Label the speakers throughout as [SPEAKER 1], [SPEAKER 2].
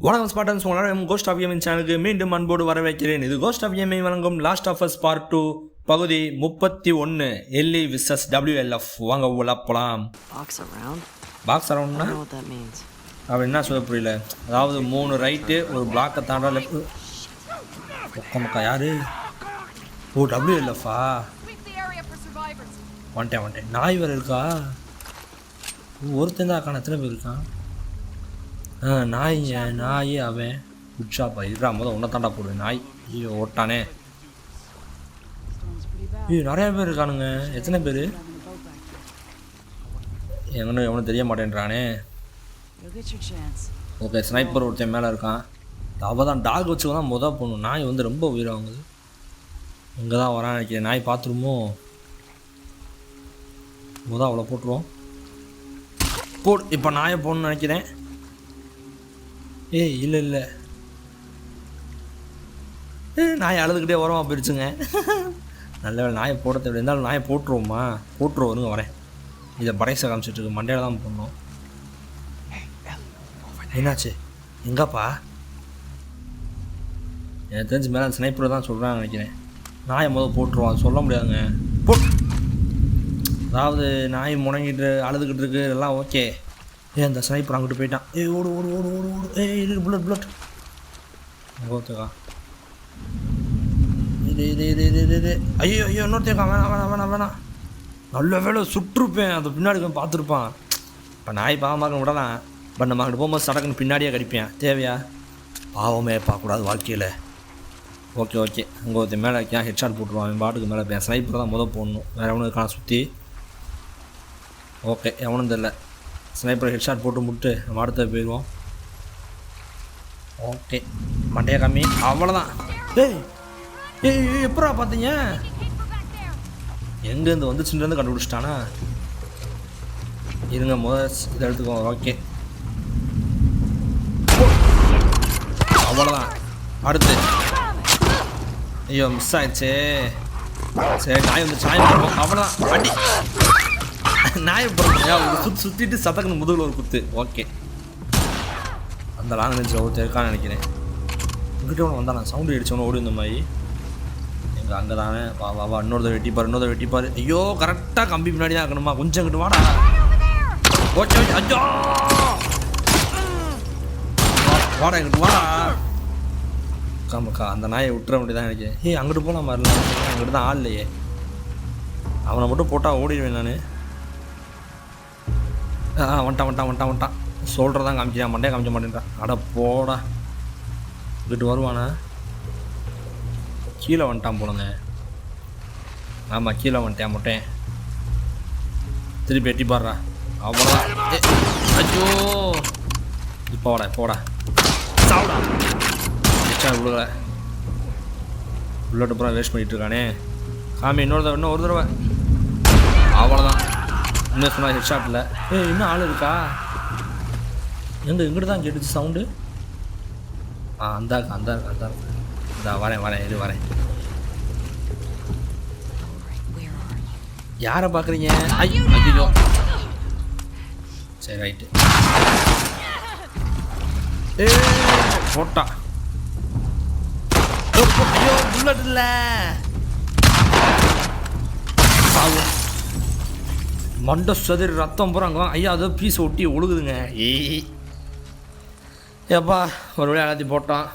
[SPEAKER 1] வணக்கம் ஸ்பாட்டன்ஸ், உங்களால் cost of gaming சேனலுக்கு மீண்டும் அன்போடு வரவேற்கிறேன். இது கோஸ்ட் ஆஃப் கேமிங் வழங்கும் லாஸ்ட் ஆஃப் அஸ் பார்ட் 2 பகுதி 31 எல்லி விசஸ் WLF. வாங்க உள்ள போலாம். பாக்ஸ் அரவுண்ட்னா அப்படி என்ன சொல்ல புரியல. அதாவது 3 ரைட்டு ஒரு பிளாக்கை தாண்டா லெஃப்ட். மக்கா யாரு? ஓ WLF-ஆ? வந்துட்டேன். நாய் வேறு இருக்கா? ஒருத்தன் தான் இருக்கான். எத்தனை பேர் இருக்கான்? நாய் அவன் குட்ஷாப்பா இருறா. ஒன்றை தாண்டா போடுவேன். நாய் ஐயோ ஓட்டானே. ஐயோ நிறையா பேர் இருக்கானுங்க. எத்தனை பேர்? எவனும் தெரிய மாட்டேன்றானே. ஓகே, ஸ்னைப்பர் ஒருத்தன் மேலே இருக்கான். அவள் தான் டாக் வச்சு தான் போகணும். நாய் வந்து ரொம்ப உயிராகுது. இங்கே தான் வரான் நினைக்கிறேன். நாய் பார்த்துருமோ? அவ்வளோ போட்டுருவோம். இப்போ நாயை போகணுன்னு நினைக்கிறேன். இல்லை நாயை அழுதுகிட்டே உரமா போயிடுச்சுங்க. நல்ல வேலை நாயை போட தேவை. இருந்தாலும் நாயை போட்டுருவோம்மா. வருங்க வரேன். இதை படைசை காமிச்சிட்ருக்கு. மண்டையில் தான் போடணும். என்னாச்சு? எங்கப்பா? எனக்கு தெரிஞ்சு மேலே ஸ்னைப்பர் தான் சொல்கிறான்னு நினைக்கிறேன். நாயை போட்டுருவோம். அது சொல்ல முடியாதுங்க. அதாவது நாய் முடங்கிட்டு அழுதுகிட்டு இருக்கு. எல்லாம் ஓகே. அந்த ஸ்னைப்பர் அங்கிட்டு போயிட்டான். ஓடு ஓடு ஓடு ஓடு ஓடு. இது புல்லட் ஓகேக்கா. இது ஐயோ இன்னொருத்தேக்கா. வேணாம். நல்ல வேலை சுட்டிருப்பேன். அதை பின்னாடி பார்த்துருப்பான். இப்போ நாய் பாவமாக விடலாம். பட் நம்ம அங்கிட்டு போகும்போது சடக்குன்னு பின்னாடியே கடிப்பேன். தேவையா? பாவமே பார்க்கக்கூடாது வாழ்க்கையில். ஓகே அங்கே ஒருத்தர் மேலே வைக்கான். ஹெட்ஷாட் போட்டுருவான். அவன் பாட்டுக்கு மேலே வைப்பேன். ஸ்னைப்பர் தான் போடணும். வேறு எவனும் இருக்கான் சுற்றி? ஓகே, எவனும் தெரியல. ஸ்னைப்பர் ஹெட்ஷாட் போட்டு முட்டு நம்ம அடுத்த போயிடுவோம். ஓகே, மண்டையை கம்மி. அவ்வளோதான். எப்படா பார்த்தீங்க? எங்கேருந்து வந்துச்சுன்றது கண்டுபிடிச்சிட்டானா? இருங்க இதை எடுத்துக்கோ. ஓகே, அவ்வளோதான். அடுத்து ஐயோ மிஸ் ஆயிடுச்சு. சரி, நாய் வந்து சாயம் பண்ணுவோம். அவ்வளோதான். வண்டி நாயை போடுறேன். சுற்றிட்டு சத்தக்கணும் முதுகில் ஒரு குத்து. ஓகே, அந்த லாங் ரேஞ்சில் ஒருத்தர் இருக்கான்னு நினைக்கிறேன். இங்கிட்ட ஒன்று வந்தா நான் சவுண்டு அடித்தவனு ஓடி இந்த மாதிரி. எங்கள் அங்கே தானே. வா இன்னொருத்தர் வெட்டிப்பார். ஐயோ கரெக்டாக கம்பி பின்னாடி தான் இருக்கணுமா? கொஞ்சம் இங்கிட்டு வாடா. ஓகே ஐயோ வாடா, எங்கிட்டு வாடா. காமக்கா அந்த நாயை விட்டுற வேண்டிய தான் நினைக்கிறேன். அங்கிட்டு போகலாம் வரல. அங்கிட்டு தான் ஆள் இல்லையே. அவனை மட்டும் போட்டால் ஓடிடுவேன் நான். வந்துட்டான். சொல்கிறதான் காமிக்கிறான். மண்டையை காமிக்க மாட்டேன்றான். அட போடா. இங்கிட்டு வருவானா? கீழே வந்துட்டான் போலங்க. ஆமாம், கீழே வந்துட்டேன். முட்டேன் திருப்பி எட்டி பாடுறா. அவ்வளோதான். ஐயோ இப்போ போடா சாப்பிடா. விழுகல. புல்லட் அப்புறம் வேஸ்ட் பண்ணிட்டு இருக்கானே. காமி இன்னும் ஒரு தடவை. அவ்வளோதான். இன்னும் சொன்னால் ஹெட்ஷாட்டில். இன்னும் ஆள் இருக்கா? இங்கிட்டு தான் கேட்டுச்சு சவுண்டு. அந்த வரேன். யாரை பார்க்குறீங்க? ஐயோ சரி ரைட்டு. போட்டா. ஐயோ புல்லட் இல்லை. மண்டை சதுரி ரத்தம் பூரா அங்கே ஐயா அதோ பீஸை ஒட்டி ஒழுகுதுங்க. ஏப்பா ஒரு வழியாக எல்லாத்தையும் போட்டான்.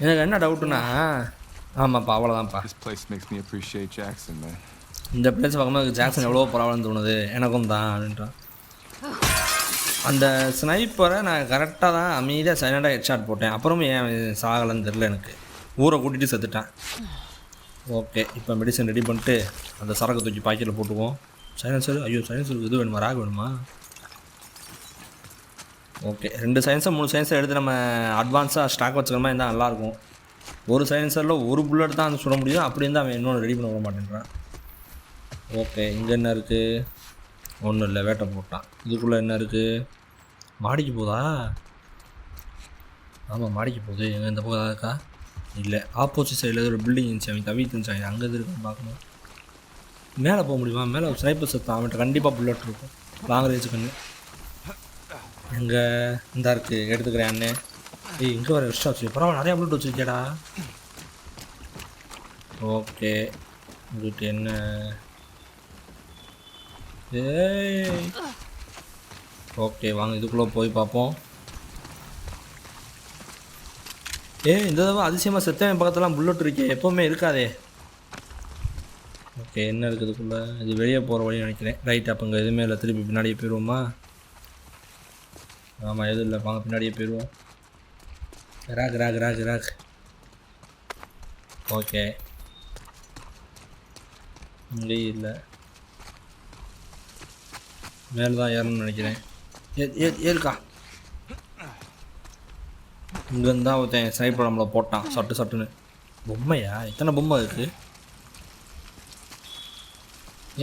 [SPEAKER 1] எனக்கு என்ன டவுட்டுன்னா, ஆமாப்பா அவ்வளோதான்ப்பா. இந்த பிளேஸ் பார்க்கும்போது ஜாக்சன் எவ்வளோ பரவாயில்லன்னு தோணுது. எனக்கும் தான் அப்படின்றான். அந்த ஸ்னைப்பரை நான் கரெக்டாக தான் அமைதியாக சைலண்டாக ஹெட்ஷாட் போட்டேன். அப்புறமும் ஏன் சாகலைன்னு தெரில. எனக்கு ஊரை கூட்டிகிட்டு செத்துட்டேன். ஓகே, இப்போ மெடிசன் ரெடி பண்ணிட்டு அந்த சரக்கு தூக்கி பாக்கெட்டில் போட்டுக்குவோம். சைலன்சர் இது வேணுமா? ராக் வேணுமா? ஓகே, 2 சைலன்சர் 3 சைலன்சர் எடுத்து நம்ம அட்வான்ஸாக ஸ்டாக் வச்சுக்கிற மாதிரி இருந்தால் நல்லாயிருக்கும். ஒரு சைலன்சரில் ஒரு புல்லட் தான் சொல்ல முடியும். அப்படி இருந்தால் அவன் இன்னொன்று ரெடி பண்ண விட மாட்டேன்றான். ஓகே, இங்கே என்ன இருக்குது? ஒன்றும் இல்லை, வேட்டை போட்டான். இதுக்குள்ளே என்ன இருக்குது? மாடிக்கு போதா? ஆமாம் மாடிக்கு போகுது. எங்கே இந்த பக்கம் இருக்கா? இல்லை, ஆப்போசிட் சைடில் ஒரு பில்டிங் இருந்துச்சு. அவன் தவிர்த்து இருந்துச்சாங்க. அங்கே இருக்குன்னு பார்க்கணும். மேலே போக முடியுமா? மேலே ஸ்னைப்பர் செத்தான். அவன்கிட்ட கண்டிப்பாக புல்லட் இருக்கும். லாங் ரேஞ்சு கண்ணு. எங்கே இந்தா இருக்குது எடுத்துக்கிறேன் அண்ணே. ஏய் இங்கே வர எக்ஸ்ட்ரா வச்சு பரவாயில்ல நிறையா புல்லட் வச்சுருக்கேடா. ஓகே உங்களுக்கு என்ன ஏய் ஓகே வாங்க இதுக்குள்ளே போய் பார்ப்போம். இந்த தடவை அதிசயமாக செத்தவன் பக்கத்துலாம் புல்லட் இருக்கே, எப்போவுமே இருக்காதே. ஓகே என்ன இருக்குதுக்குள்ளே? இது வெளியே போகிற வழி நினைக்கிறேன். ரைட் அப்போ இங்கே எதுவுமே இல்லை, திருப்பி பின்னாடியே போயிடுவோமா? ஆமாம் எதுவும் இல்லை, வாங்க பின்னாடியே போயிடுவோம். Rock rock rock rock. Okay இங்கேயும் இல்லை, மேலே தான் ஏறணும்னு நினைக்கிறேன். ஏற்கா இங்கேருந்து தான் ஒருத்தன் ஸ்னைப்பர் நம்மளை போட்டான் சட்டு சட்டுன்னு. பொம்மையா? இத்தனை பொம்மை இருக்குது.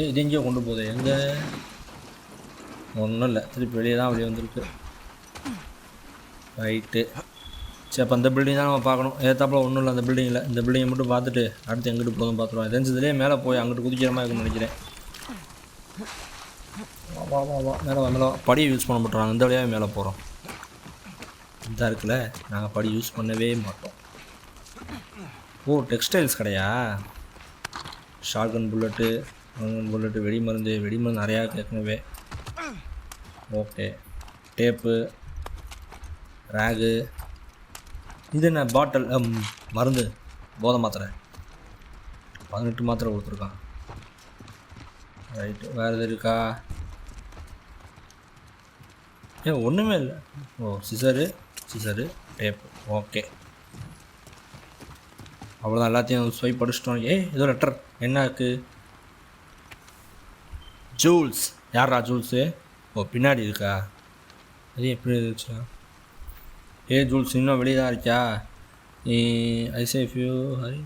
[SPEAKER 1] இது எங்கேயோ கொண்டு போகுது. எங்கே? ஒன்றும் இல்லை, திருப்பி வெளியே தான் வெளியே வந்துருக்கு. ரைட்டு சரி அப்போ அந்த பில்டிங் தான் நம்ம பார்க்கணும். ஏற்றாப்புல ஒன்றும் இல்லை அந்த பில்டிங்கில். இந்த பில்டிங்கை மட்டும் பார்த்துட்டு அடுத்து எங்கிட்டு போதும் பார்த்துருவோம். தெரிஞ்சதுலேயே மேலே போய் அங்கிட்டு குதிக்கிற மாதிரி இருக்குன்னு நினைக்கிறேன். வா வா வா மேலே வா மேலே படியை யூஸ் பண்ண மாட்டோம், இந்த வழியாகவே மேலே போகிறோம். இதாக இருக்குல்ல, நாங்கள் படி யூஸ் பண்ணவே மாட்டோம். ஓ டெக்ஸ்டைல்ஸ் கடையா? ஷாட்கன் புல்லட்டு, புல்லட்டு, வெடிமருந்து நிறையா கேட்கணுவே. ஓகே டேப்பு, ரேகு, இது என்ன பாட்டில் மருந்து, போதை மாத்திரை 18 மாத்திரை கொடுத்துருக்கான். ரைட்டு வேறு எது இருக்கா? ஒன்றுமே இல்லை. ஓ சிசரு டேப்பு. ஓகே அவ்வளோதான், எல்லாத்தையும் ஸ்வைப் படிச்சிட்டோம். ஏதோ லெட்டர் என்ன இருக்குது? ஜூல்ஸ். யாரா ஜூல்ஸு? ஓ பின்னாடி இருக்கா? அது எப்படி இருந்துச்சா? ஜூல்ஸ் இன்னும் வெளியே தான் இருக்கா? ஐ சே ஃபியூ ஹரி.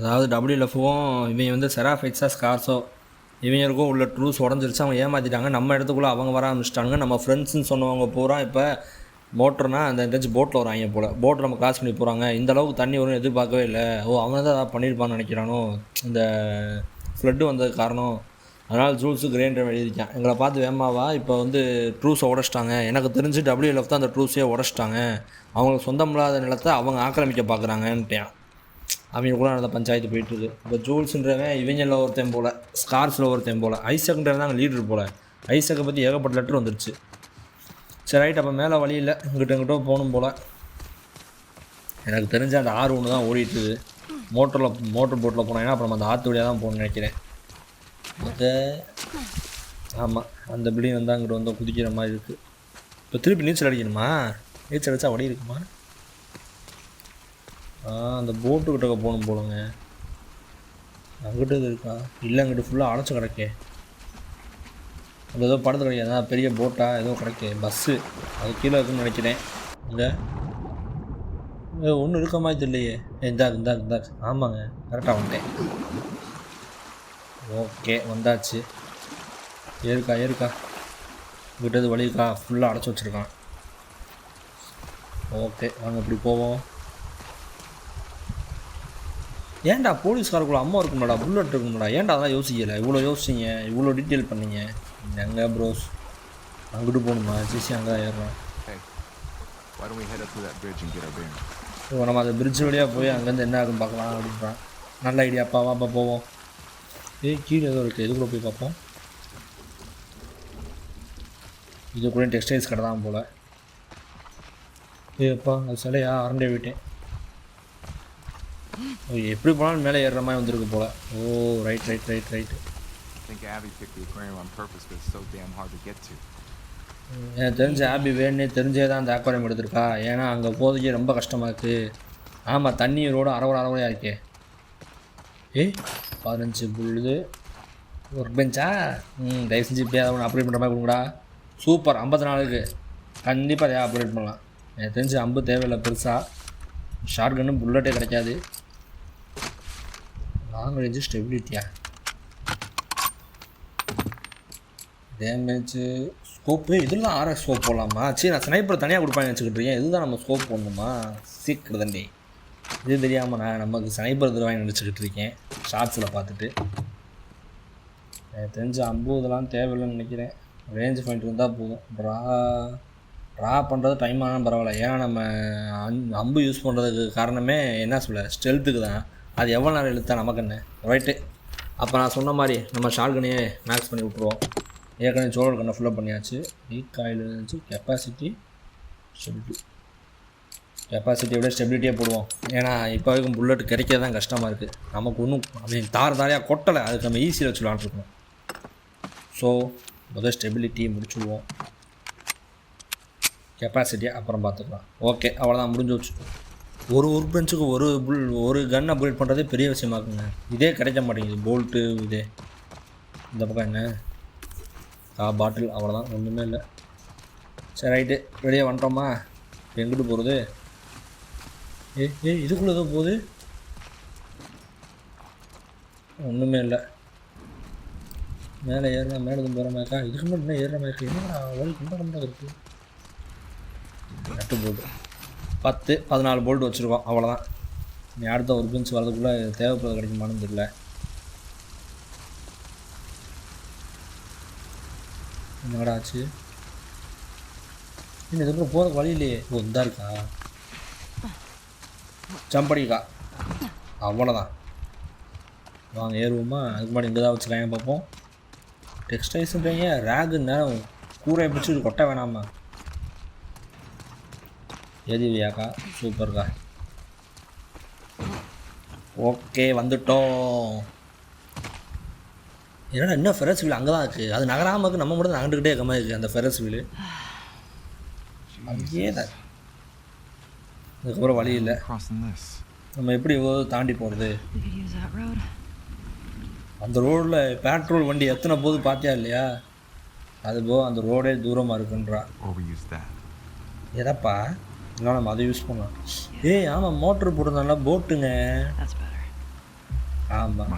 [SPEAKER 1] அதாவது டபிள்யூஎஃப்ஓவும் இவங்க வந்து செராஃபைட்ஸா ஸ்கார்ஸோ இவங்களுக்கும் உள்ள ட்ரூஸ் உடஞ்சிருச்சு. அவங்க ஏமாற்றிட்டாங்க. நம்ம இடத்துக்குள்ளே அவங்க வர ஆரம்பிச்சிட்டாங்க. நம்ம ஃப்ரெண்ட்ஸுன்னு சொன்னவங்க பூரா இப்போ மோட்டர்னால் அந்த எதாச்சும் போட்டில் வராங்க போல். போட்டில் நம்ம கிராஸ் பண்ணி போகிறாங்க. இந்த அளவுக்கு தண்ணி வரும்னு எதிர்பார்க்கவே இல்லை. அவனை தான் ஏதாவது பண்ணியிருப்பான்னு நினைக்கிறானோ, இந்த ஃப்ளட்டு வந்தது காரணம். அதனால் ஜூல்ஸு கிரைண்டர் எழுதியிருக்கான். எங்களை பார்த்து வேமாவா இப்போ வந்து ட்ரூஸை உடச்சிட்டாங்க. எனக்கு தெரிஞ்சு டபிள்யூஎஃப் தான் அந்த ட்ரூஸையே உடச்சிட்டாங்க. அவங்களுக்கு சொந்தமில்லாத நிலத்தை அவங்க ஆக்கிரமிக்க பார்க்குறாங்கன்ட்டான். அவங்க கூட நடந்த பஞ்சாயத்து போயிட்டுருக்கு. இப்போ ஜூல்ஸுன்றவன் இவங்களில் ஒருத்தன் போல், ஸ்கார்ஸில் ஒருத்தன் போல், ஐசக்ன்றது தான் லீடர் போல். ஐசக்கை பற்றி ஏகப்பட்ட லெட்டர் வந்துருச்சு. சரி ரைட் அப்போ மேலே வழி இல்லை, இங்கிட்ட போகணும் போல். எனக்கு தெரிஞ்ச அந்த ஆறு ஒன்று தான் ஓடிட்டுது. மோட்டர் போட்டில் போனேன்னா அப்புறம் அந்த ஆற்று வழியாக தான் போகணும்னு நினைக்கிறேன். அதை ஆமாம் அந்த பில்டிங் வந்து அங்கிட்ட வந்து குதிக்கிற மாதிரி இருக்குது. இப்போ திருப்பி நீச்சல் அடிக்கணுமா? நீச்சல் அடித்தா வழி இருக்குமா? அந்த போட்டுக்கிட்ட போகணும் போலங்க. அங்கிட்ட இது இருக்கா? இல்லை அங்கிட்ட ஃபுல்லாக அடைச்சி கிடக்கே. அந்த ஏதோ படத்தில் கிடைக்காது, பெரிய போட்டாக ஏதோ கிடைக்கே, பஸ்ஸு அது கீழே இருக்குன்னு நினைக்கிறேன். இங்கே ஒன்றும் இருக்க மாதிரி தெரியலையே. இந்தா ஆமாங்க கரெக்டாக வந்துட்டேன். ஓகே வந்தாச்சு. ஏறுக்கா இங்கிட்ட வழி இருக்கா? ஃபுல்லாக அடைச்சி வச்சுருக்கான். ஓகே வாங்க இப்படி போவோம். ஏன்டா போலீஸ்காரக்குள்ள அம்மா இருக்கும்டா, புல்லட் இருக்கும்டா, ஏன்டா அதெல்லாம் யோசிக்கலை? இவ்வளோ யோசிச்சிங்க, இவ்வளோ டீட்டெயில் பண்ணீங்க. எங்கே ப்ரோஸ் அங்கிட்டு போகணுமா? சிசி அங்கே தான் ஏறுறோம். ஓ நம்ம அந்த பிரிட்ஜ் வழியாக போய் அங்கேருந்து என்ன ஆகுன்னு பார்க்கலாம் அப்படின்றான். நல்ல ஐடியாப்பா, வாப்பா போவோம். கீழே ஏதோ இருக்குது, இதுக்குள்ளே போய் பார்ப்போம். இது கூட டெக்ஸ்டைல்ஸ் கடை தான் போல். அப்பா அது சிலையா? அரண்டே விட்டேன். எப்படி போனாலும் மேலே ஏறுற மாதிரி வந்திருக்கு போல. ஓ ரைட். எனக்கு தெரிஞ்ச ஆபி வேணுன்னே தெரிஞ்சே தான் அந்த அக்வாரியம் எடுத்திருக்கா. ஏன்னா அங்கே போதைக்கு ரொம்ப கஷ்டமாக இருக்குது. ஆமாம் தண்ணி ரோடு அரைவரையாக இருக்கே. 15 புல்லுது. ஒர்க் பெஞ்சா தயவு செஞ்சு இப்படியே அதை ஒன்று அப்டேட் பண்ணுற மாதிரி கொடுங்கடா. சூப்பர் 54க்கு கண்டிப்பாக அதை அப்டேட் பண்ணலாம். எனக்கு தெரிஞ்சு அம்பு தேவையில்லை பெருசாக. ஷார்ட் கன்னு புல்லட்டே கிடைக்காது. லாங் ரேஞ்சு ஸ்டெபிலிட்டியா டேமேஜு ஸ்கோப்பு இதெல்லாம் ஆர்எஸ் ஸ்கோப் போடலாமா? சரி நான் ஸ்னைப்பர் தனியாக கொடுப்பாங்க வச்சுக்கிட்டு இருக்கேன். இதுதான் நம்ம ஸ்கோப் போடணுமா? சீக்கிரம் தண்டி இது தெரியாமல் நான் நமக்கு ஸ்னைப்பர் இது வாங்கி நினச்சிக்கிட்டு இருக்கேன் ஷார்ட்ஸில் பார்த்துட்டு. எனக்கு தெரிஞ்ச அம்பு இதெல்லாம் தேவையில்லைன்னு நினைக்கிறேன். ரேஞ்ச் பாயிண்ட் இருந்தால் போதும். ட்ரா பண்ணுறது டைம் ஆனால் பரவாயில்ல. ஏன்னா நம்ம அம்பு யூஸ் பண்ணுறதுக்கு காரணமே என்ன சொல்ல ஸ்டெல்த்துக்கு தான். அது எவ்வளோ நேரம் இழுத்தா நமக்கு என்ன ரைட்டு. அப்போ நான் சொன்ன மாதிரி நம்ம ஷார்ட் கன்னையே மேக்ஸ் பண்ணி விட்ருவோம். ஏற்கனவே சோழர் கண்ணை ஃபுல்லாக பண்ணியாச்சு. ரீகாயில் இருந்துச்சு. கெப்பாசிட்டியை விட ஸ்டெபிலிட்டியே போடுவோம். ஏன்னா இப்போ வரைக்கும் புல்லட் கிடைக்கிறது தான் கஷ்டமாக இருக்குது. நமக்கு ஒன்றும் தாரையாக கொட்டலை. அதுக்கு நம்ம ஈஸியாக வச்சு விளாண்டுருக்கோம். ஸோ முதல் ஸ்டெபிலிட்டி முடிச்சுடுவோம். கெப்பாசிட்டியை அப்புறம் பார்த்துக்கலாம். ஓகே அவ்வளோதான் முடிஞ்சு வச்சு. ஒரு பெஞ்சுக்கு ஒரு கன் அப்கிரேட் பண்ணுறதே பெரிய விஷயமா இருக்குங்க. இதே கிடைக்க மாட்டேங்குது. போல்ட்டு இதே இந்த பக்கம் என்ன பாட்டில் அவ்வளோதான் ஒன்றுமே இல்லை. சரி ரைட்டு வெளியே வந்துட்டோமா? எங்கிட்டு போகிறது? இதுக்குள்ளே ஏதோ போகுது. ஒன்றுமே இல்லை. மேலே ஏறினா மேலே போகிற மாதிரிக்கா. இதுக்கு மட்டும் என்ன ஏறுற மாதிரி இருக்குது? என்ன வழி கொண்டாட இருக்குது. நட்டு போல்ட்டு 14 போல்ட் வச்சுருக்கோம். அவ்வளோதான். நீ அடுத்த ஒரு பெஞ்ச் வரதுக்குள்ளே தேவைப்படுறது கிடைக்குமான்னு தெரியல. என்னடா ஆச்சு? இன்னும் இதுக்கப்புறம் போகிற வழி இல்லையே. இதாக இருக்கா? ஜம்படிக்கா அவ்வளோதான். வாங்க ஏறுவோமா? அதுக்கு முன்னாடி இங்கே தான் வச்சுருக்காங்க பார்ப்போம். டெக்ஸ்டைல்ஸுன்றீங்க ரேகு நேரம் கூரையை பிடிச்சி கொட்ட வேணாமா? எதிவியாக்கா சூப்பர்க்கா. ஓகே வந்துட்டோம். ஏன்னா இன்னும் ஃபெரஸ் வீல் அங்கே தான் இருக்குது. அது நகராமல் இருக்குது. நம்ம மட்டும் நகண்டுக்கிட்டே இருக்க மாதிரி இருக்குது அந்த ஃபெரஸ் வீல். அதே தான். அதுக்கப்புறம் வழி இல்லை. நம்ம எப்படி தாண்டி போகிறது? அந்த ரோடில் பெட்ரோல் வண்டி எத்தனை போது பார்த்தியா இல்லையா? அதுபோக அந்த ரோடே தூரமாக இருக்குன்றா. எதப்பா இல்லை நம்ம அதை யூஸ் பண்ணலாம். ஆமாம் மோட்ரு போடுறதுனால போட்டுங்க. ஆமாம்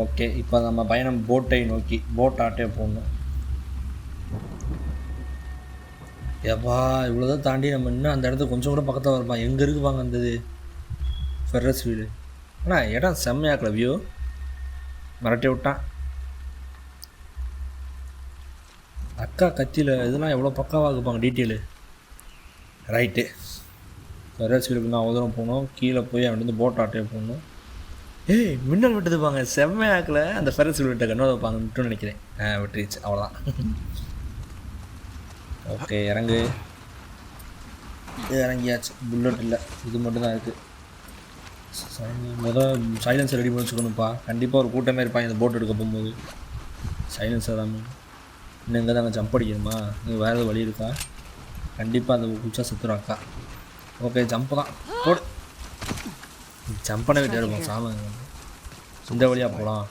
[SPEAKER 1] ஓகே. இப்போ நம்ம பயணம் போட்டை நோக்கி. போட் ஆட்டே போடணும். எப்பா இவ்வளோதான் தாண்டி நம்ம இன்னும் அந்த இடத்துக்கு கொஞ்சம் கூட பக்கத்தில் வரப்பான். எங்கே இருக்குவாங்க அந்த ஃபெரஸ் வீடு? ஆனால் இடம் செம்மையாக்கல. வியூ மிரட்டி விட்டான். அக்கா கத்தியில் இதெல்லாம் எவ்வளோ பக்காவாக இருப்பாங்க டீட்டெயிலு. ரைட்டு ஃபெரஸ் வீடுக்கு நான் உதரம் போகணும். கீழே போய் அவன் போட் ஆட்டே போகணும். மின்னல் விட்டுதுப்பாங்க. செம்மையாக்கில் அந்த ஃபெரஸ் வீடு விட்ட கண்ணோட வைப்பாங்க விட்டுன்னு நினைக்கிறேன். விட்டுருச்சு அவ்வளோதான். ஓகே இறங்கியாச்சு. புல்லட் இல்லை. இது மட்டும்தான் இருக்குது. சைலன்சர் ரெடி பண்ணி வச்சுக்கணும்ப்பா. கண்டிப்பாக ஒரு கூட்டமே இருப்பாங்க இந்த போட் எடுக்க போகும்போது. சைலன்சர் தான் இன்னும் இங்கே தாங்க ஜம்ப் அடிக்கணுமா? இங்கே வேறு எதுவும் வழி இருக்கா? கண்டிப்பாக அந்த குச்சா சுற்றுறோம் அக்கா. ஓகே ஜம்ப்பு தான் போடு. ஜம்ப் பண்ண விட்டு இருப்போம் சாமான். இந்த வழியாக போகலாம்.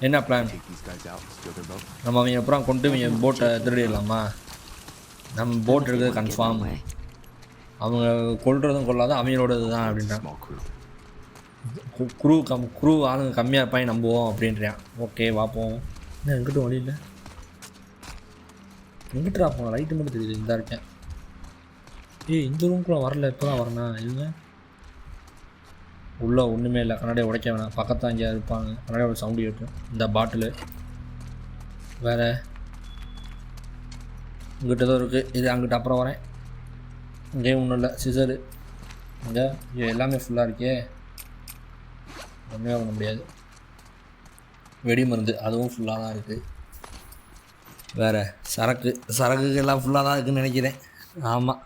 [SPEAKER 1] என்ன பிளான்? நம்ம அவங்க அப்புறம் கொண்டு இவங்க போட்டை திருடிடலாமா? நம்ம போட் எடுக்கிறது கன்ஃபார்ம். அவங்க கொள்றதும் கொள்ளாத அவங்களோடது தான் அப்படின்றான். குரூ ஆளுங்க கம்மியாக இருப்பாங்க நம்புவோம் அப்படின்றான். ஓகே பார்ப்போம். என்ன எங்கிட்டும் வழி இல்லை. எங்கிட்டா போகலாம்? லைட்டு மட்டும் தெரியுது. இந்த இருக்கேன். இந்த ரூம்குள்ளே வரல. இப்போ தான் வரேண்ணா. இல்லைங்க உள்ளே ஒன்றுமே இல்லை. கண்ணாடியை உடைக்க வேணாம். பக்கத்தான் இங்கே இருப்பாங்க. கண்ணாடியோட சவுண்டு கேட்கும். இந்த பாட்டிலு வேறு இங்கிட்ட தான் இருக்குது. இது அங்கிட்ட அப்புறம் வரேன். இங்கேயும் ஒன்றும் இல்லை. சிசரு இங்கே எல்லாமே ஃபுல்லாக இருக்கே. ஒன்றுமே பண்ண முடியாது. வெடி மருந்து அதுவும் ஃபுல்லாக தான் இருக்குது. வேறு சரக்கு எல்லாம் ஃபுல்லாக தான் இருக்குதுன்னு நினைக்கிறேன். ஆமாம்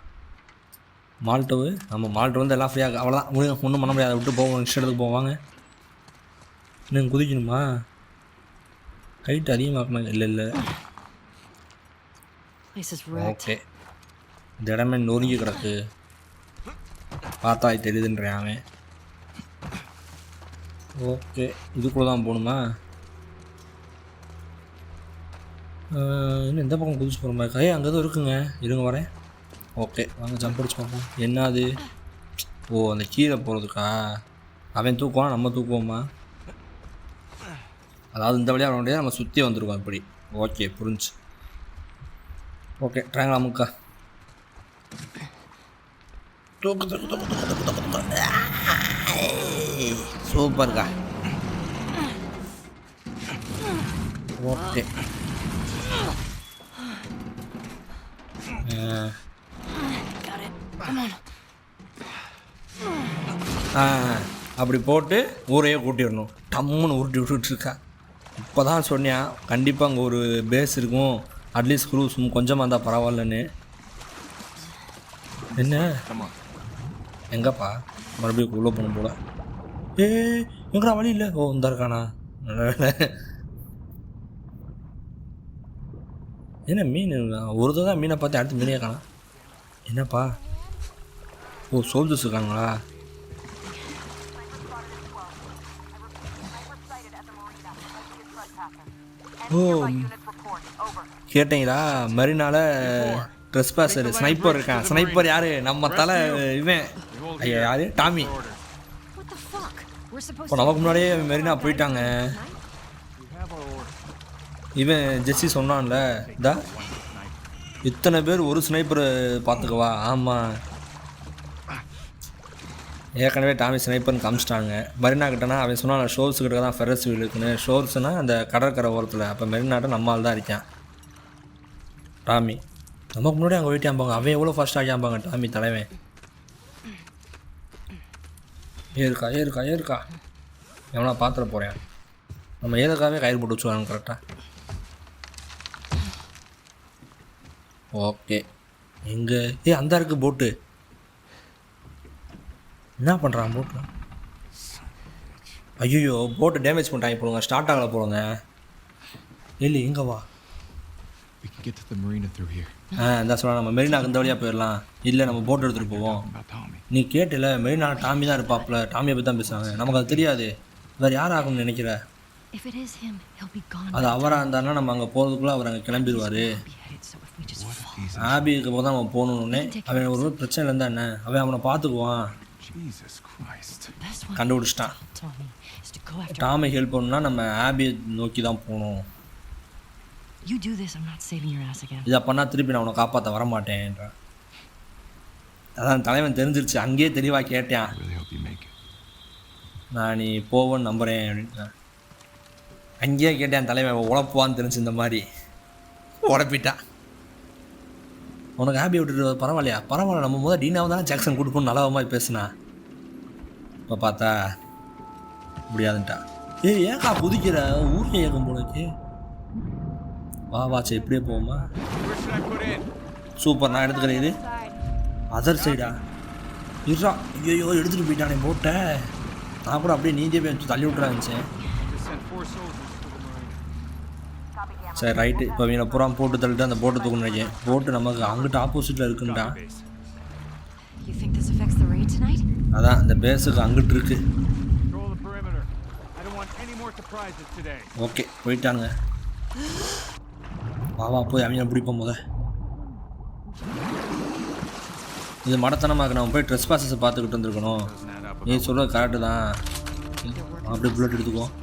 [SPEAKER 1] மால்டோவு. ஆமாம் மால்ட்டு வந்து எல்லாம் ஃப்ரீயாக. அவ்வளோதான் முடியும். ஒன்றும் பண்ண முடியாது. விட்டு போவோம். நெக்ஸ்ட் இடத்துக்கு போவாங்க. இன்னும் குதிக்கணுமா? ஹைட் அதிகமாக்கணும். இல்லை ஓகே. இந்த இடமே நொறுங்கி கிடக்கு. பார்த்தா தெரியுதுன்றான் அவன். ஓகே, இதுக்குள்ளே தான் போகணுமா? இன்னும் எந்த பக்கம் குதிச்சு போகிற மாதிரி இருக்கா? அங்கே தான் இருக்குங்க, இருங்க வரேன். ஓகே வாங்க ஜம்ப் அடிச்சு பார்ப்போம். என்ன அது? ஓ, அந்த கீழே போகிறதுக்கா? அவன் தூக்குவான், நம்ம தூக்குவோமா? அதாவது இந்த வழியாக வர முடியாது, நம்ம சுற்றி வந்துருக்கோம் இப்படி. ஓகே புரிஞ்சு. ஓகே ட்ரையாங்கிள் அமுக்கா. சூப்பர்க்கா. ஓகே அப்படி போட்டு ஊரையே கூட்டிடணும். டம்முன்னு உருட்டி விட்டுட்ருக்கா. இப்போ தான் சொன்னியா கண்டிப்பாக அங்கே ஒரு பேஸ் இருக்கும், அட்லீஸ்ட் க்ரூஸ் கொஞ்சமாக இருந்தால் பரவாயில்லன்னு. என்ன எங்கப்பா மறுபடியும் உள்ளே போகணும் போல. எங்கடா வழி இல்லை? ஓ இந்த இருக்கானா? என்ன மீன்? ஒரு தான் மீனை பார்த்து அடுத்து மீனே காணாம். என்னப்பா? ஓ சோல்ஜர்ஸ் இருக்காங்களா? ஓ கேட்டீங்களா, மெரினால ட்ரெஸ்பாசர் ஸ்னைப்பர் இருக்கான். ஸ்னைப்பர் யாரு? நம்ம தலை இவன். ஐயா யாரு? டாமி. இப்போ நமக்கு முன்னாடியே மெரினா போயிட்டாங்க. இவன் ஜெஸ்ஸி சொன்னான்ல, இதா இத்தனை பேர் ஒரு ஸ்னைப்பர் பார்த்துக்கவா? ஆமாம், ஏற்கனவே டாமி ஸ்னைப்பர்னு காமிச்சிட்டாங்க. மெரினா கிட்டனா அவன் சொன்னான் ஷோர்ஸ் கிட்ட தான் ஃபெரஸ் வீல் இருக்குன்னு. ஷோர்ஸ்னால் அந்த கடற்கரை ஓரத்தில். அப்போ மெரினாட்ட நம்மால் தான் இருக்கான் டாமி. நமக்கு முன்னாடி அங்கே போயிட்டு ஆம்பாங்க. அவன் எவ்வளோ ஃபாஸ்ட்டாக ஆம்பாங்க டாமி தலைவன். ஏறுக்கா எவனா பார்த்துட போகிறேன். நம்ம ஏறக்காவே கயிறு போட்டு வச்சுருவாங்க கரெக்டாக. ஓகே எங்கே? அந்த இருக்குது போட்டு. என்ன பண்ணுறான் போட்டில்? ஐயோ போட்டு டேமேஜ் பண்ணிட்டாங்க. போடுங்க ஸ்டார்ட் ஆகலை போடுங்க. இல்லை எங்கே வா? இந்த சொல்ல நம்ம மெரினாக்கு இந்த வழியாக போயிடலாம். இல்லை நம்ம போட்டு எடுத்துகிட்டு போவோம். நீ கேட்டில மெரினா டாமி தான் இருப்பாப்புல. டாமியை பற்றி தான் பேசுவாங்க. நமக்கு அது தெரியாது. வேறு யார் ஆகும்னு நினைக்கிற? அது அவராக இருந்தாருன்னா நம்ம அங்கே போகிறதுக்குள்ளே அவர் அங்கே கிளம்பிடுவார். ஆபிக்கு போது தான் அவன் போகணுன்னே. அவன் ஒரு பிரச்சனை இருந்தா என்ன, அவன் அவனை பார்த்துக்குவான். கண்டுபிடிச்சிட்டான். டாமை ஹெல்ப் பண்ணணும்னா நம்ம ஆபியை நோக்கி தான் போகணும். இதை பண்ணால் திருப்பி நான் அவனை காப்பாற்ற வரமாட்டேன்றான். அதான் தலைவன் தெரிஞ்சிருச்சு. அங்கேயே தெளிவாக கேட்டேன், நான் நீ போவேன்னு நம்புகிறேன் அப்படின்ட்டு. அங்கேயே கேட்டேன் தலைவன் உழப்புவான்னு தெரிஞ்சு இந்த மாதிரி உழப்பிட்டான். உனக்கு ஹாப்பி விட்டுட்டு பரவாயில்லையா? பரவாயில்ல, நம்ம முதல் டீனாவை தான் ஜாக்சன் கொடுக்கணும் நல்ல மாதிரி பேசுனா. இப்போ பார்த்தா முடியாதுன்ட்டா. ஏன்க்கா குதிக்கிற? ஊரில் ஏற்கும் போலக்கு. வாச்சே இப்படியே போவோமா? சூப்பர், நான் எடுத்துக்கிறேன். இது அதர் சைடா? இருறா. ஐயோ எடுத்துகிட்டு போயிட்டானே போட்ட. நான் கூட அப்படியே நீந்தே போய் தள்ளி விட்டுறாச்சு. சரி ரைட்டு. இப்போ வீணை பூரா போட்டு தள்ளிட்டு அந்த போட்டை தூக்கணும் நினைக்கிறேன். போட்டு நமக்கு அங்கிட்ட ஆப்போசிட்டில் இருக்குன்ட்டா. அதான் இந்த பேஸுக்கு அங்கிட்டு இருக்கு. ஓகே போயிட்டாங்க. வா போய் அவனை பிடிப்போம் முத. இது மடத்தனமாக நம்ம போய் ட்ரெஸ் பாசஸை பார்த்துக்கிட்டு வந்துருக்கணும். நீ சொல்கிறது கரெக்டு தான். அப்படியே புல்லட் எடுத்துக்குவோம்.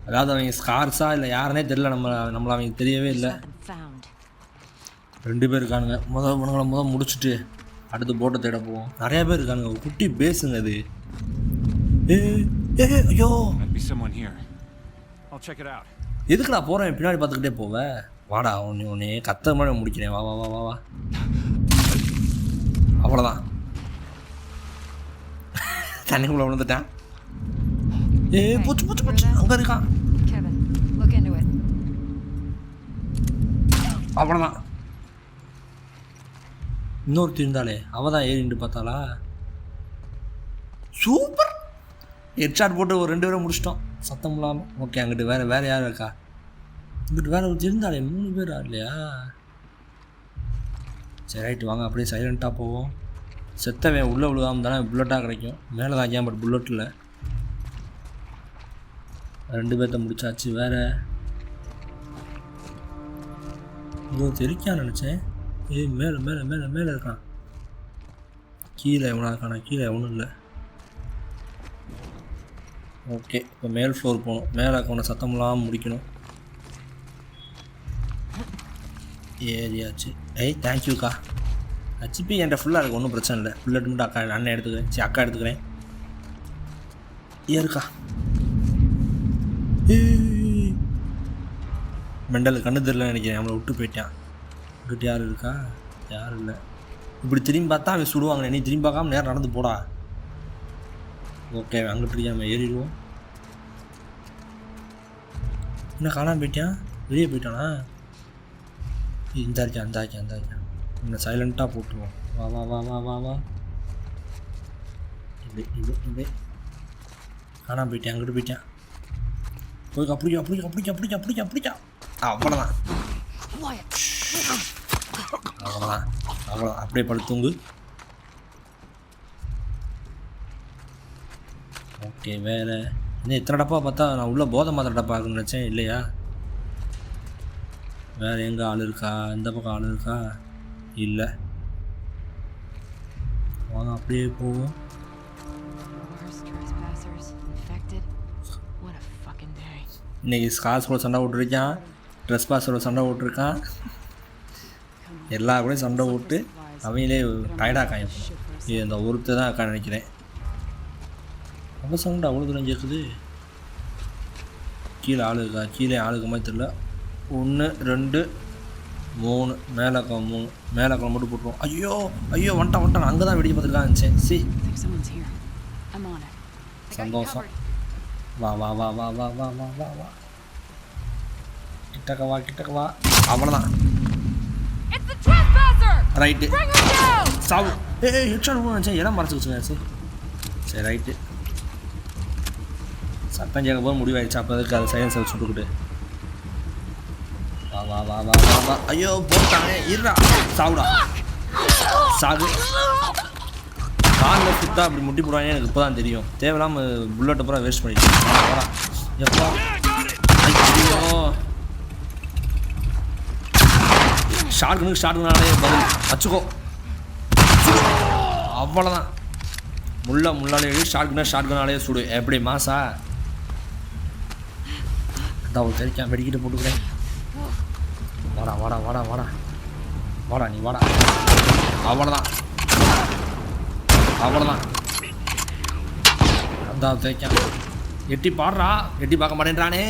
[SPEAKER 1] அதாவது அவங்க ஸ்கார்ஸா இல்லை யாருனே தெரியல. நம்மளை அவங்க தெரியவே இல்லை. 2 பேர் இருக்கானுங்க. முதல் முடிச்சுட்டு அடுத்து போட்டை தேட போவோம். நிறையா பேர் இருக்கானுங்க. ஒரு குட்டி பேசுங்க அது. ஐயோ எதுக்கு நான் போகிறேன்? பின்னாடி பார்த்துக்கிட்டே போவேன். வாடா உன்னே கத்த மாதிரி முடிக்கிறேன். வா வா வா வா வா. அவ்வளோதான். தண்ணிக்குள்ளே விழுந்துட்டேன். போச்சு அங்கே இருக்கான். அவ்வளோதான். இன்னொருத்தி இருந்தாலே அவள் தான் ஏறிண்டு பார்த்தாளா? சூப்பர் ஹெட்ஷாட் போட்டு ஒரு 2 பேரை முடிச்சிட்டோம் சத்தம் இல்லாமல். ஓகே அங்கிட்டு வேறு யார் இருக்கா? இங்கிட்டு வேறு ஒருத்தி இருந்தாலே 3 பேர் இல்லையா? சரி ரைட்டு வாங்க அப்படியே சைலண்ட்டாக போவோம். செத்தவன் உள்ளே விழுகாமல் தானே புல்லட்டாக கிடைக்கும். மேலே தான் ஏன் பட் புல்லட் இல்லை. 2 பேர்த்த முடிச்சாச்சு. வேறு இதோ தெரிக்கான்னு நினச்சேன். மேலே மேலே மேலே மேலே இருக்கான். கீழே எவனா இருக்கானா? கீழே எவனும் இல்லை. ஓகே, இப்போ மேல் ஃப்ளோர் போகணும். மேலே இருக்கவனை சத்தமெல்லாம் முடிக்கணும். ஏரியாச்சு. தேங்க்யூக்கா. ஹெச்பி என்கிட்ட ஃபுல்லாக இருக்குது, ஒன்றும் பிரச்சனை இல்லை. புல்லட் மட்டும் அண்ணன் எடுத்துக்கிறேன். சரி, அக்கா எடுத்துக்கிறேன். இருக்கா மெண்டல் கண்ணு தெரியல நினைக்கிறேன். நம்மளை விட்டு போயிட்டான். விட்டு யாரும் இருக்கா? யாரும் இல்லை. இப்படி திரும்பி பார்த்தா அவன் சுடுவாங்க. நீ திரும்பி பார்க்காம நேரம் நடந்து போடா. ஓகே, அங்கிட்டு இருக்காம ஏறிடுவோம். என்ன காணாமல் போயிட்டான்? வெளியே போயிட்டானா? இந்த இன்னும் சைலண்ட்டாக போட்டுருவோம். வா வா வா வா வா வா. இப்படி காணாமல் போயிட்டேன். அங்கிட்டு போயிட்டேன். போய் அப்படிக்கா. அவ்வளோதான். அப்படியே படுத்துங்க. ஓகே, வேறு இன்னும் இத்தனை டப்பா பார்த்தா நான் உள்ள போதை மாத்திரை டப்பா இருக்குன்னு நினச்சேன். இல்லையா? வேறு எங்கே ஆள் இருக்கா? இந்த பக்கம் ஆள் இருக்கா? இல்லை. வாங்க அப்படியே போவோம். இன்றைக்கி ஸ்கார்ஸோட சண்டை விட்டுருக்கான். ட்ரெஸ் பாஸோட சண்டை விட்டுருக்கான். எல்லா கூட சண்டை விட்டு அவங்களே டயர்டாக காயப்போம். இது இந்த ஒருத்தர் தான் அக்கா நினைக்கிறேன். அப்போ சவுண்டு அவ்வளோ தூரம் கேட்குது. கீழே ஆள் இருக்கா? கீழே ஆளுக்கு மாதிரி தெரியல. 1 2 3 மேலே 3 மேலே மட்டும் போட்டுருவோம். ஐயோ வந்துட்டான். அங்கே தான் வெடிக்க பார்த்துருக்கான். சரி சந்தோஷம். வா வா வா வா வா வா வா வா வா கிட்டக்க வா. அவ்வளோதான். ரைட்டு சாவு. ஹெட்ஷாட் நினச்சேன். இடம் மறைச்சி வச்சுங்க. சரி ரைட்டு. சட்டம் கேட்க போது முடிவாயிடுச்சு. அப்போ அதுக்கு அது சைலன்ஸை வச்சு விட்டுக்கிட்டு வா வா வா வா வா வா. ஐயோ போட்டானே. இருடா. சாவுடா. சாகு. காலில் சுத்தா அப்படி முட்டி போடுவாங்க. எனக்கு இப்போ தான் தெரியும். தேவையில்லாமல் புல்லட்டை பூரா வேஸ்ட் பண்ணிட்டேன். எப்போ ஐயோ ஷார்ட்கனாலே பதில் வச்சுக்கோ. அவ்வளோதான். முள்ளாலே ஷார்ட்கனாலே சுடு. எப்படி மாசா? அதான் தெரிக்காம வெடிக்கிட்டு போட்டுக்கிறேன். வாடா நீ வாடா. அவ்வளோதான். அதான் தேய்க்கான். எட்டி பாடுறா. எட்டி பார்க்க மாட்டேன்றானே.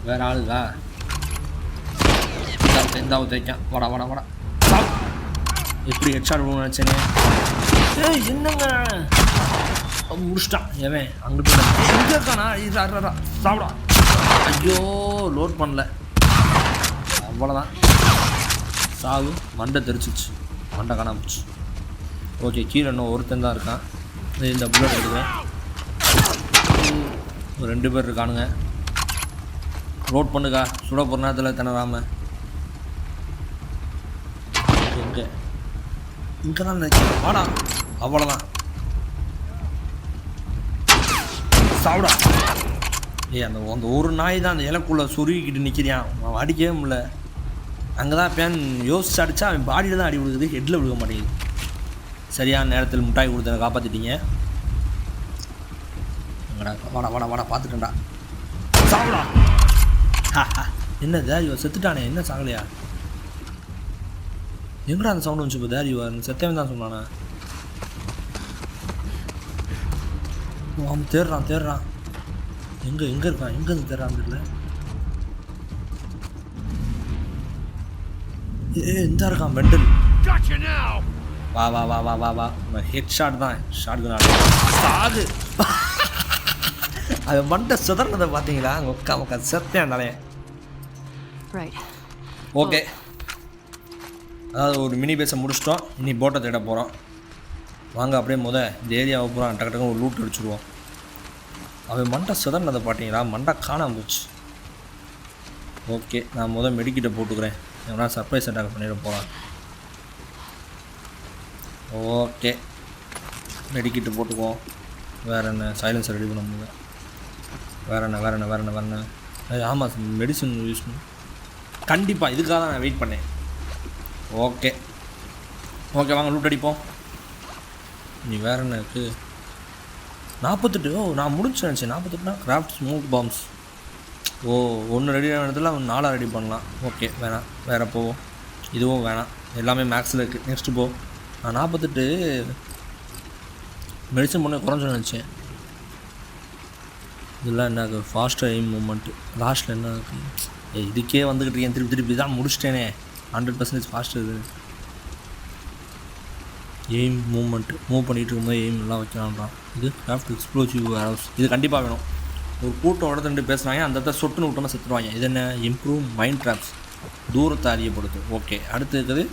[SPEAKER 1] வேற ஆளுதா? இந்தாவும் தேய்க்கான். வாடா. எப்படி ஹெட்ஷாட் நினச்சேனே. என்னங்க முடிச்சிட்டான். ஏவன் அங்கிட்டு எங்கே இருக்கானா? சாப்பிடா. ஐயோ லோட் பண்ணல. அவ்வளோதான். சாகு. மண்டை தெரிச்சிச்சு. மண்டை காணாம போச்சு. ஓகே, கீழே இன்னும் ஒருத்தன் தான் இருக்கான். இந்த புல்லட் எடுக்கிறேன். 2 பேர் இருக்கானுங்க. லோட் பண்ணுக்கா. சுட போகிற நேரத்தில் திணறாம. இங்கே தான் நினைக்கிறேன். வாடா. அவ்வளோதான். சாப்பிடா. அந்த ஒரு நாய் தான் அந்த இலக்குள்ளே சொருகிக்கிட்டு நிற்கிறான். அவன் அடிக்கவே முடியல. அங்கே தான் பேன் யோசிச்சு அடித்தா அவன் பாடியில் தான் அடி விழுகுது. ஹெட்டில் விழுக மாட்டேங்குது. சரியான நேரத்தில் மிட்டாய் கொடுத்த காப்பாற்றிட்டீங்க. வாடா பார்த்துட்டேன்டா. சாப்பிடா. என்ன தேரிவா செத்துட்டானே? என்ன சாகலையா? எங்கடா அந்த சவுண்ட் வந்துச்சு? இப்போ தேரிவா செத்தவன் தான் சொன்னானே. அவன் தேடுறான். எங்கே இருக்கான்? எங்கேருந்து தேடுறான்னு தெரியல. இந்த இருக்கான் மெண்டல். வா. ஹெட் ஷாட் தான். ஷாட்கனால சாகு. அது மண்டை சுதர்னதை பார்த்தீங்களா? உட்கா செத்தேன்டாலே. ஓகே, அதாவது ஒரு மினி பேஸை முடிச்சிட்டோம். இனி போட்டை தேட போகிறோம். வாங்க அப்படியே இந்த ஏரியாவை பூரா டக்கு ஒரு லூட் அடிச்சுடுவோம். அவன் மண்டை சுதர்னதை பார்த்தீங்களா? மண்டை காணாமல் போச்சு. ஓகே, நான் மெடிக்கிட்ட போட்டுக்கிறேன். எவனா சர்ப்ரைஸ் அட்டாக் பண்ணிட போகிறான். ஓகே, மெடிக்கிட்டு போட்டுக்குவோம். வேறு என்ன? சைலன்ஸர் ரெடி பண்ண முடியல. வேற என்ன ஆமாம் மெடிசன் யூஸ் பண்ணி கண்டிப்பாக இதுக்காக தான் நான் வெயிட் பண்ணேன். ஓகே வாங்க லூட் அடிப்போம். நீ வேற என்ன இருக்குது 48? ஓ நான் முடிச்சு நினச்சேன் 48னா கிராஃப்ட் ஸ்மோக் பாம்ஸ். ஓ ஒன்று ரெடி ஆன இடத்துல 4 ரெடி பண்ணலாம். ஓகே வேறு போவோம். இதுவும் வேணாம், எல்லாமே மேக்ஸில் இருக்குது. நெக்ஸ்ட்டு போ. நான் 48 மெடிசன் பண்ண குறைஞ்சு நினச்சேன். இதெல்லாம் என்ன ஃபாஸ்ட்டாக எய்ம் மூமெண்ட்டு லாஸ்ட்டில் என்ன இருக்குது? இதுக்கே வந்துக்கிட்டு இருக்கேன் திருப்பி தான் முடிச்சிட்டேனே. 100% ஃபாஸ்ட்டு இது. எய்ம் மூமெண்ட்டு மூவ் பண்ணிகிட்டு இருக்கும்போது எய்ம் நல்லா வைக்கலான்றான். இது கிராஃப்ட் எக்ஸ்ப்ளோசிவ் ஹவுஸ். இது கண்டிப்பாக வேணும். ஒரு கூட்டம் இடத்துல பேசுகிறாங்க, அந்த இடத்த சொட்டுன்னு விட்டோம்னா செத்துருவாங்க. இது என்ன இம்ப்ரூவ் மைண்ட் ட்ராப்ஸ், தூரத்தை அறியப்படுத்தும். ஓகே அடுத்து இருக்குது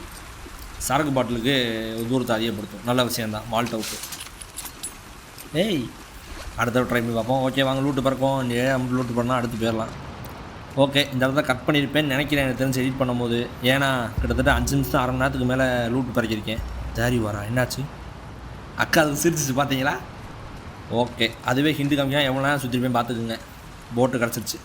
[SPEAKER 1] சரக்கு பாட்டிலுக்கு தூரத்தை அறியப்படுத்தும். நல்ல விஷயந்தான். Malt out. அடுத்த ட்ரை பண்ணி பார்ப்போம். ஓகே வாங்க லூட்டு பறக்கும். லூட்டு பண்ணால் அடுத்து போயிடலாம். ஓகே இந்த இடத்த கட் பண்ணியிருப்பேன்னு நினைக்கிறேன் எனக்கு தெரிஞ்சு எடிட் பண்ணும்போது. ஏன்னா கிட்டத்தட்ட 5 நிமிஷம் அரை மணி நேரத்துக்கு மேலே லூட்டு பறக்கிருக்கேன். தாரி வரா என்னாச்சு? அக்கா அதுக்கு சிரிச்சிச்சு பார்த்தீங்களா? ஓகே அதுவே ஹிந்து கம்மியாக எவ்வளோ நேரம் சுற்றிருப்பேன் பார்த்துக்குங்க. போட்டு கிடச்சிருச்சு.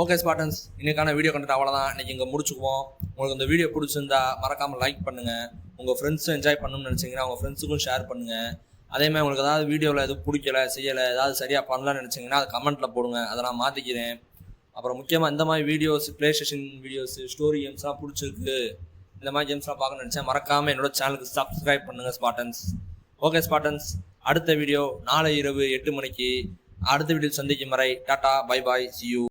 [SPEAKER 1] ஓகே ஸ்பாட்டன்ஸ், இன்றைக்கான வீடியோ கண்டென்ட் அவ்வளோதான். இன்றைக்கி இங்கே முடிச்சுக்குவோம். உங்களுக்கு இந்த வீடியோ பிடிச்சிருந்தா மறக்காமல் லைக் பண்ணுங்கள். உங்கள் ஃப்ரெண்ட்ஸும் என்ஜாய் பண்ணணும்னு நினச்சிங்கன்னா உங்கள் ஃப்ரெண்ட்ஸுக்கும் ஷேர் பண்ணுங்கள். அதேமாதிரி உங்களுக்கு ஏதாவது வீடியோவில் எதுவும் பிடிக்கலை செய்யலை ஏதாவது சரியாக பண்ணலான்னு நினச்சிங்கன்னா அதை கமெண்ட்டில் போடுங்க, அதை நான் மாற்றிக்கிறேன். அப்புறம் முக்கியமாக இந்த மாதிரி videos play station videos story கேம்ஸ்லாம் பிடிச்சிருக்கு, இந்த மாதிரி கேம்ஸ்லாம் பார்க்கணும்னு நினச்சேன் மறக்காமல் என்னோட சேனலுக்கு சப்ஸ்கிரைப் பண்ணுங்கள் ஸ்பாட்டன்ஸ். ஓகே ஸ்பாட்டன்ஸ், அடுத்த வீடியோ நாளை இரவு 8 மணிக்கு அடுத்த வீடியோ சந்திக்கும் வரை tata bye bye, see you.